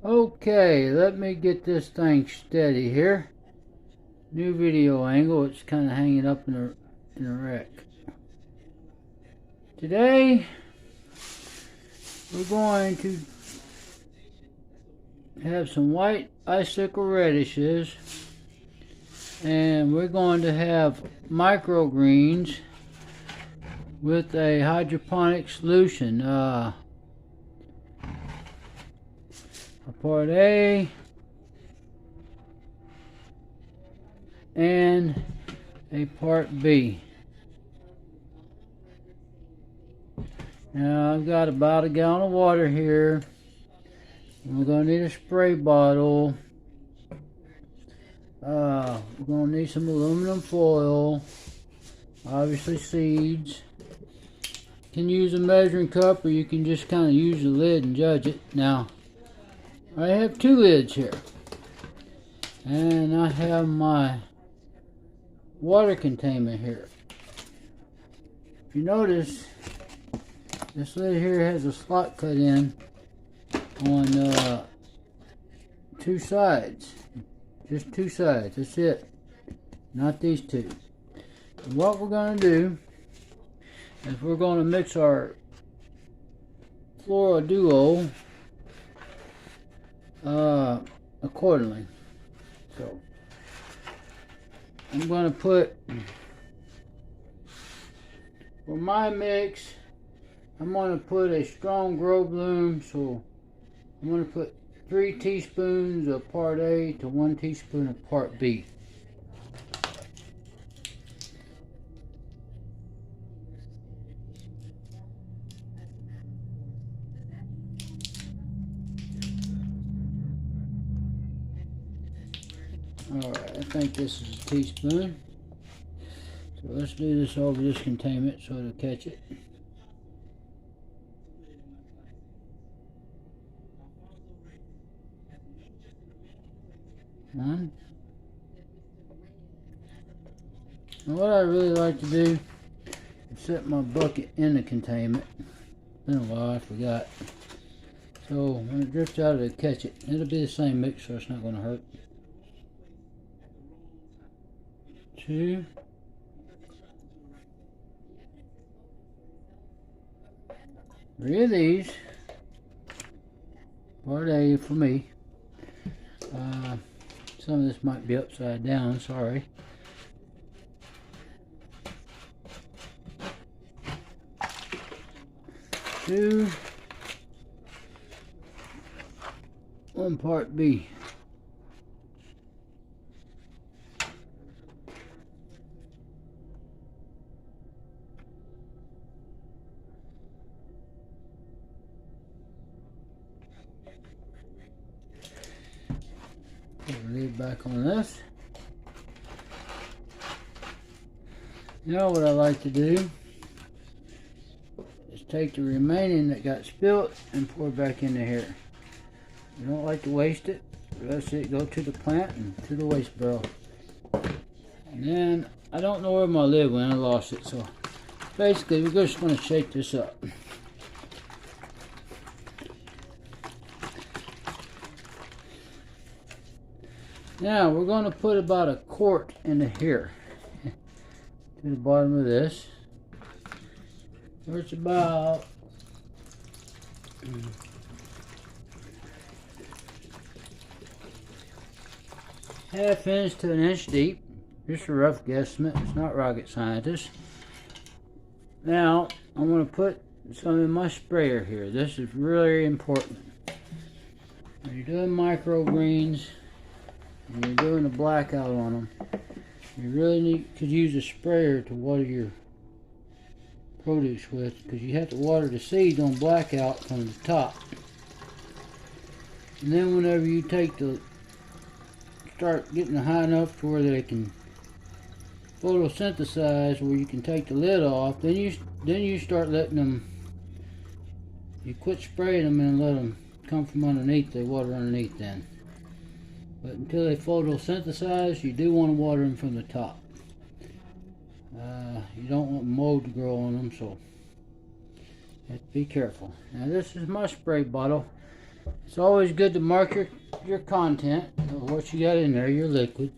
Okay, let me get this thing steady here. New video angle. It's kind of hanging up in a wreck. Today we're going to have some white icicle radishes, and we're going to have microgreens with a hydroponic solution. A part A and a part B. Now I've got about a gallon of water here. We're going to need a spray bottle. We're going to need some aluminum foil, obviously seeds. You can use a measuring cup, or you can just kind of use the lid and judge it. Now I have two lids here, and I have my water containment here. If you notice, this lid here has a slot cut in on two sides. Just two sides, that's it. Not these two. And what we're going to do is we're going to mix our Floral Duo accordingly. So I'm going to put, for my mix, I'm going to put a strong grow bloom, so I'm going to put 3 teaspoons of part A to 1 teaspoon of part B. Alright, I think this is a teaspoon. So let's do this over this containment so it'll catch it. One. And what I really like to do is set my bucket in the containment. It's been a while, I forgot. So when it drifts out, it'll catch it. It'll be the same mix, so it's not going to hurt. 2. Three of these. Part A for me. Some of this might be upside down, sorry. Two. 1 part B. Put the lid back on this. Now what I like to do is take the remaining that got spilt and pour it back into here. You don't like to waste it. That's it. Go to the plant and to the waste barrel. And then I don't know where my lid went. I lost it. So basically we're just going to shake this up. Now we're going to put about a quart into here, to the bottom of this, where it's about ½ inch to 1 inch deep. Just a rough guesstimate. It's not rocket scientist. Now I'm going to put some in my sprayer here. This is really important. When you're doing microgreens, and you're doing a blackout on them, you really could use a sprayer to water your produce with, because you have to water the seeds on blackout from the top. And then whenever you start getting high enough to where they can photosynthesize, where you can take the lid off, then you start letting them, you quit spraying them and let them come from underneath. They water underneath then. But until they photosynthesize, you do want to water them from the top. You don't want mold to grow on them, so you have to be careful. Now this is my spray bottle. It's always good to mark your content of what you got in there, your liquid.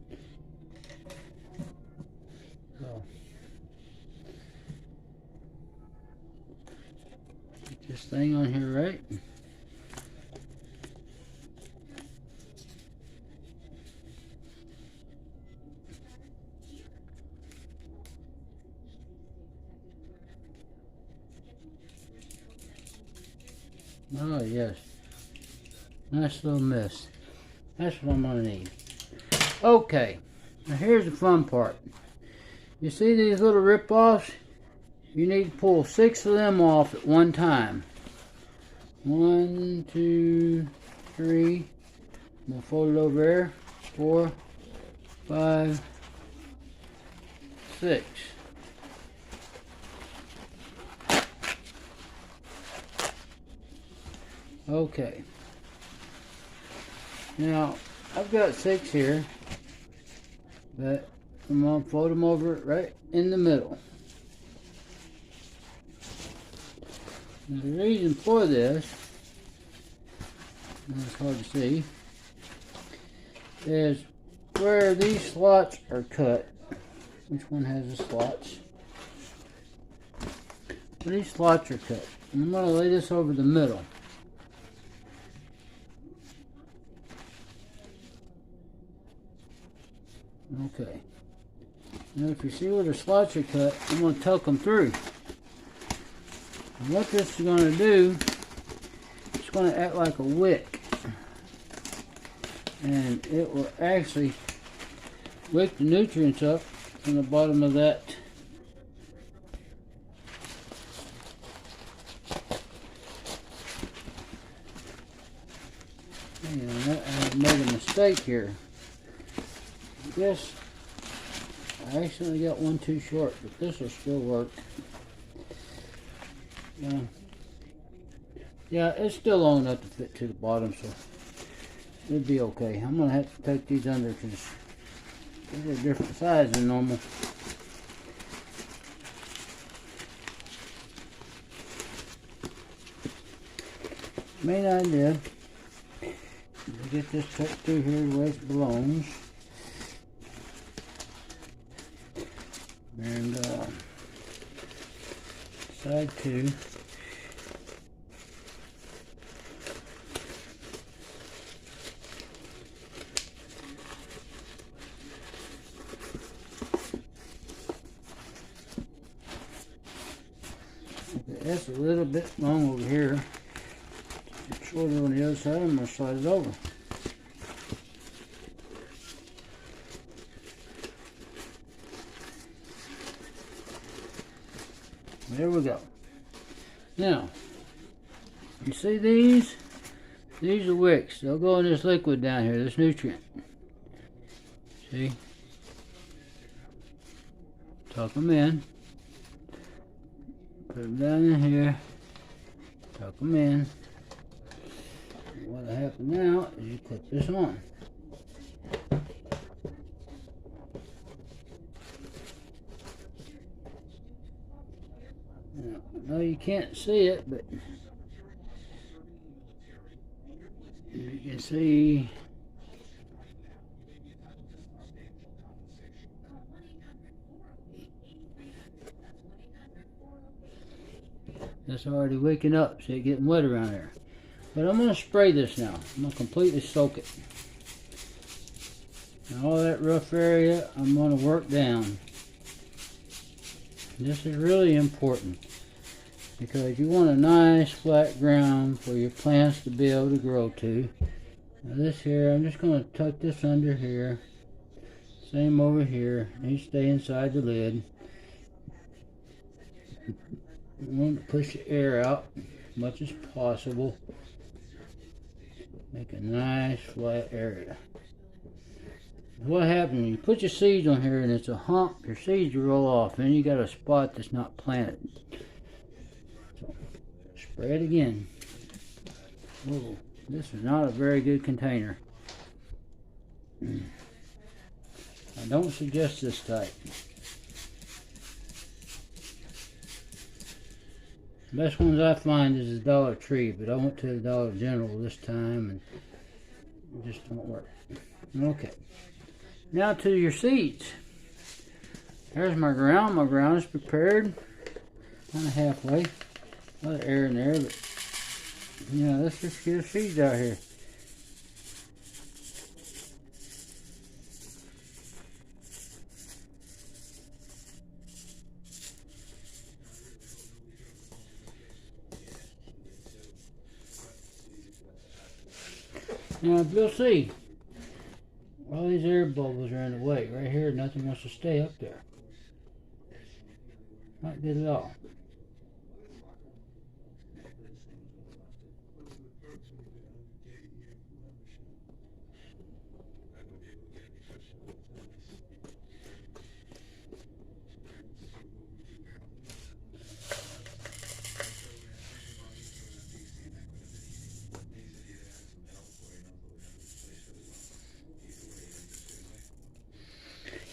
So, get this thing on here right. Oh yes, nice little mist. That's what I'm gonna need. Okay, now here's the fun part. You see these little rip-offs? You need to pull 6 of them off at one time. 1, 2, 3. We'll fold it over there. 4, 5, 6. Okay. Now, I've got 6 here, but I'm going to fold them over right in the middle. Now, the reason for this, and it's hard to see, is where these slots are cut. Which one has the slots? Where these slots are cut. And I'm going to lay this over the middle. Okay. Now if you see where the slots are cut, I'm going to tuck them through. And what this is going to do, it's going to act like a wick. And it will actually wick the nutrients up from the bottom of that. And I made a mistake here. This, I actually got one too short, but this will still work. Yeah, it's still long enough to fit to the bottom, so it'll be okay. I'm going to have to take these under because they're a different size than normal. Main idea is to get this tucked through here the way it belongs. And side 2. Okay, that's a little bit long over here. It's shorter on the other side. I'm going to slide it over. There we go. Now, you see these? These are wicks. They'll go in this liquid down here, this nutrient. See? Tuck them in. Put them down in here. Tuck them in. And what'll happen now is you clip this on. Now, I know you can't see it, but you can see it's already waking up, so it's getting wet around there. But I'm going to spray this now. I'm going to completely soak it. And all that rough area, I'm going to work down. This is really important because you want a nice flat ground for your plants to be able to grow to. Now this here, I'm just going to tuck this under here. Same over here. These stay inside the lid. You want to push the air out as much as possible. Make a nice flat area. What happens when you put your seeds on here and it's a hump, your seeds will roll off, and you got a spot that's not planted. So, spray it again. Whoa, this is not a very good container. I don't suggest this type. Best ones I find is the Dollar Tree, but I went to the Dollar General this time and it just don't work. Okay. Now to your seeds. There's my ground. My ground is prepared. Kind of halfway. A lot of air in there, but yeah, let's just get the seeds out here. Now you'll see, all these air bubbles are in the way. Right here, nothing wants to stay up there. Not good at all.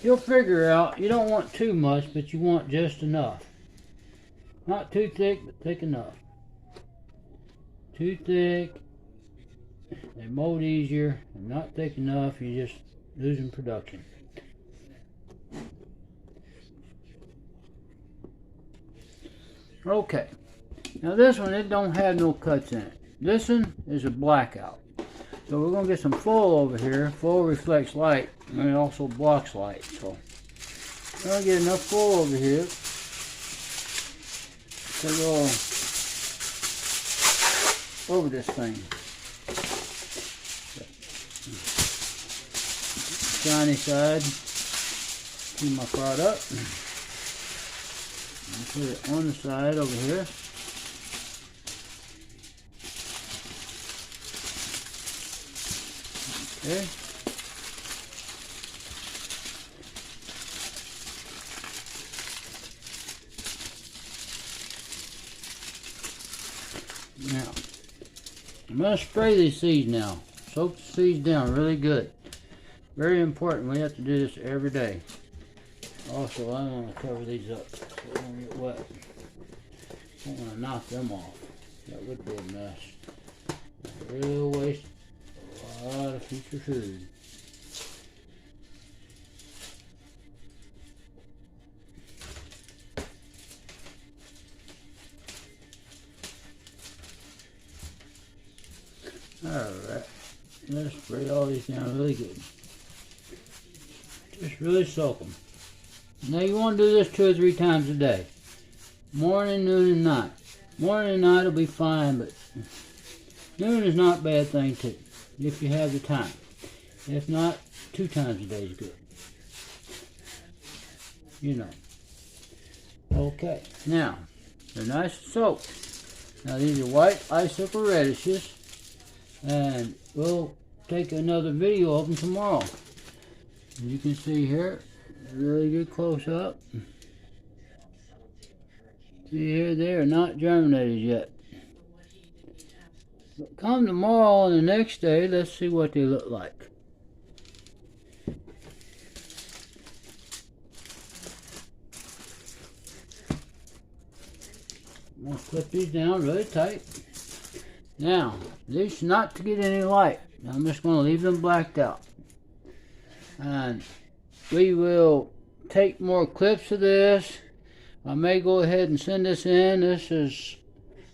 You'll figure out you don't want too much, but you want just enough. Not too thick, but thick enough. Too thick, they mold easier, and not thick enough, you're just losing production. Okay, now this one, it don't have no cuts in it. This one is a blackout. So we're going to get some foil over here. Foil reflects light and it also blocks light. So we're going to get enough foil over here to go over this thing. Shiny side. Keep my product. And put it on the side over here. Okay. Now, I'm going to spray these seeds now. Soak the seeds down really good. Very important. We have to do this every day. Also, I want to cover these up so they don't get wet. I don't want to knock them off. That would be a mess. Real waste. A lot of future food. Alright, let's spray all these down really good. Just really soak them. Now you want to do this 2 or 3 times a day. Morning, noon, and night. Morning and night will be fine, but noon is not a bad thing too, if you have the time. If not, 2 times a day is good. You know. Okay, now, they're nice and soaked. Now these are white icicle radishes, and we'll take another video of them tomorrow. As you can see here, really good close up. See here, they are not germinated yet. But come tomorrow and the next day, let's see what they look like. I'm going to clip these down really tight. Now, these are not to get any light. I'm just going to leave them blacked out. And we will take more clips of this. I may go ahead and send this in. This is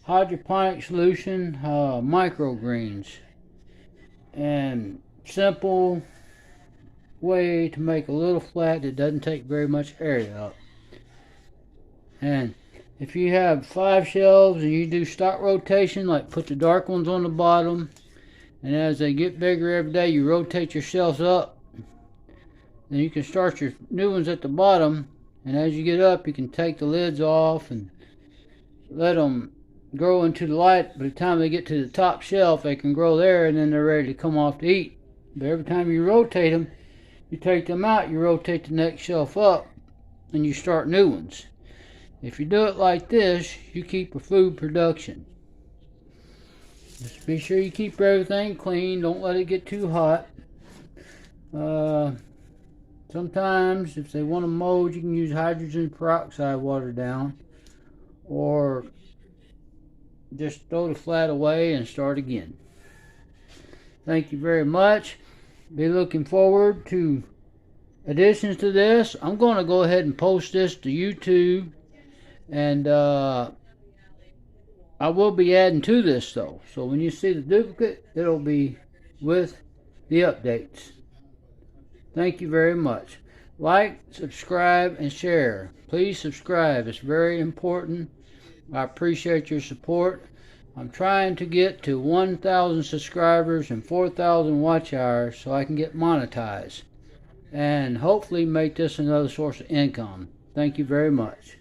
hydroponic solution, microgreens. And simple way to make a little flat that doesn't take very much area up. And if you have 5 shelves and you do stock rotation, like put the dark ones on the bottom, and as they get bigger every day, you rotate your shelves up. Then you can start your new ones at the bottom, and as you get up, you can take the lids off and let them grow into the light. By the time they get to the top shelf, they can grow there, and then they're ready to come off to eat. But every time you rotate them, you take them out, you rotate the next shelf up, and you start new ones. If you do it like this, you keep a food production. Just be sure you keep everything clean. Don't let it get too hot. Sometimes, if they want to mold, you can use hydrogen peroxide water down. Or just throw the flat away and start again. Thank you very much. Be looking forward to additions to this. I'm going to go ahead and post this to YouTube, and I will be adding to this though. So when you see the duplicate, it'll be with the updates. Thank you very much. Like, subscribe, and share. Please subscribe. It's very important. I appreciate your support. I'm trying to get to 1,000 subscribers and 4,000 watch hours so I can get monetized and hopefully make this another source of income. Thank you very much.